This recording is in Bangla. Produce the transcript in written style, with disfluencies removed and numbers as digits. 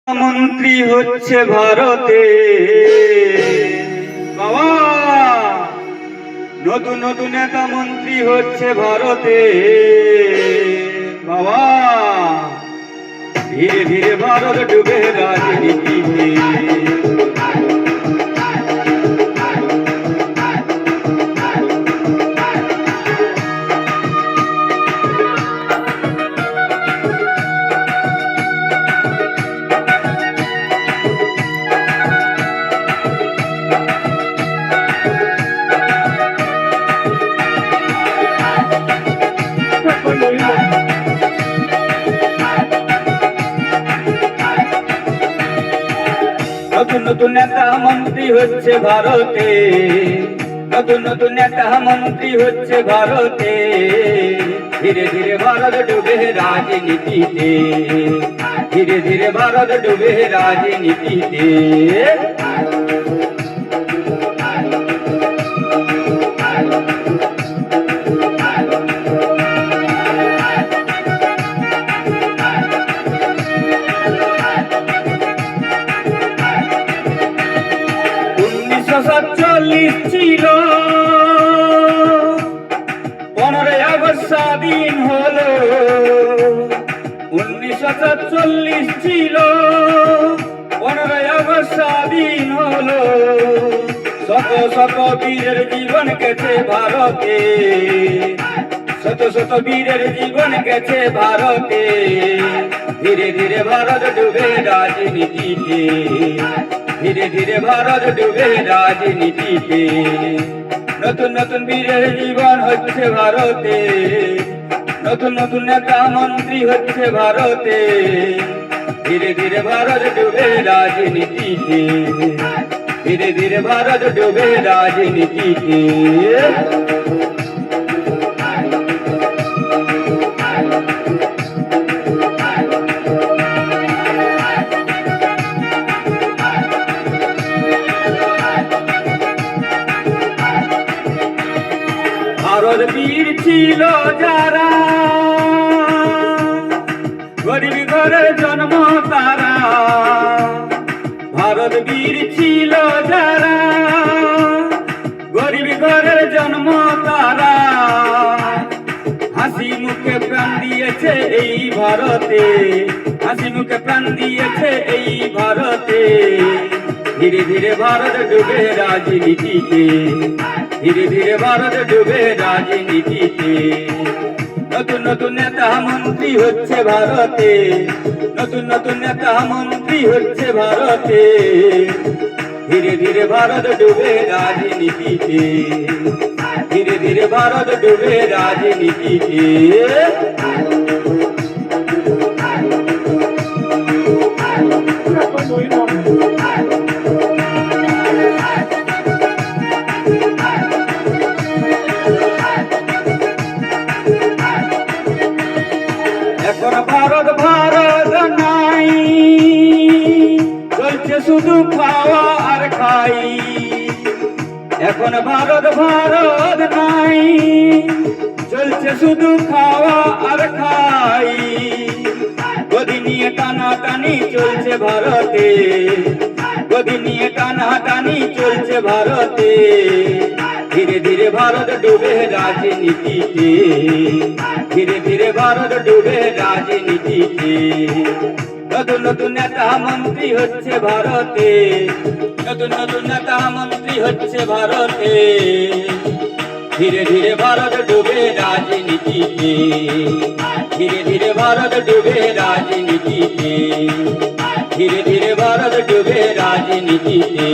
মন্ত্রী হচ্ছে ভারতে বাবা, নতুন নতুন নেতা মন্ত্রী হচ্ছে ভারতে বাবা। ধীরে ধীরে ভারত ডুবে রাজনীতিতে। নতুন নতুন নেতা মন্ত্রী হচ্ছে ভারতে, নতুন নতুন নেতা মন্ত্রী হচ্ছে ভারতে। ধীরে ধীরে ভারত ডুবে রাজনীতিতে, ধীরে ধীরে ভারত ডুবে রাজনীতিতে। ছিল 15 আগস্ট স্বাধীন হলো, 1947 ছিল 15 আগস্ট স্বাধীন হলো। শত শত বীরের জীবন গেছে ভারতে, শত শত বীরের জীবন গেছে ভারতে। ধীরে ধীরে ভারত ডুবে রাজনীতিতে, ধীরে ধীরে ভারত ডুবে রাজনীতিতে। নতুন নতুন বীরের জীবন হচ্ছে ভারতে, নতুন নতুন নেতা মন্ত্রী হচ্ছে ভারতে। ধীরে ধীরে ভারত ডুবে রাজনীতিতে, ধীরে ধীরে ভারত ডুবে রাজনীতিতে। ভারত বীর ছিল যারা, গরিব ঘরে জন্ম তারা। ভারত বীর ছিল যারা, গরিব ঘরে জন্ম তারা। হাসি মুখে প্রাণ দিয়েছে এই ভারতে, হাসি মুখে প্রাণ দিয়েছে এই ভারতে। ধীরে ধীরে ভারত ডুবে রাজনীতিতে, ধীরে ধীরে ভারত ডুবে রাজনীতিতে। নতুন নতুন নেতা মন্ত্রী হচ্ছে ভারতে, নতুন নতুন নেতা মন্ত্রী হচ্ছে ভারতে। ধীরে ধীরে ভারত ডুবে রাজনীতিতে, ধীরে ধীরে ভারত ডুবে রাজনীতিতে। এখন ভারত ভারত নাই, চলছে শুধু খাওয়া আর খাই। এখন ভারত ভারত নাই, চলছে শুধু খাওয়া আর খাই। গদি নিয়ে টানাটানি চলছে ভারতে, গদি নিয়ে টানাটানি চলছে ভারতে। ধীরে ধীরে ভারত ডুবে রাজনীতিতে, ধীরে ধীরে ভারত ডুবে রাজনীতিতে। নতুন নতুন নেতা মন্ত্রী হচ্ছে ভারতে, নতুন নতুন নেতা মন্ত্রী হচ্ছে ভারতে। ধীরে ধীরে ভারত ডুবে রাজনীতিতে, ধীরে ধীরে ভারত ডুবে রাজনীতিতে, ধীরে ধীরে ভারত ডুবে রাজনীতিতে।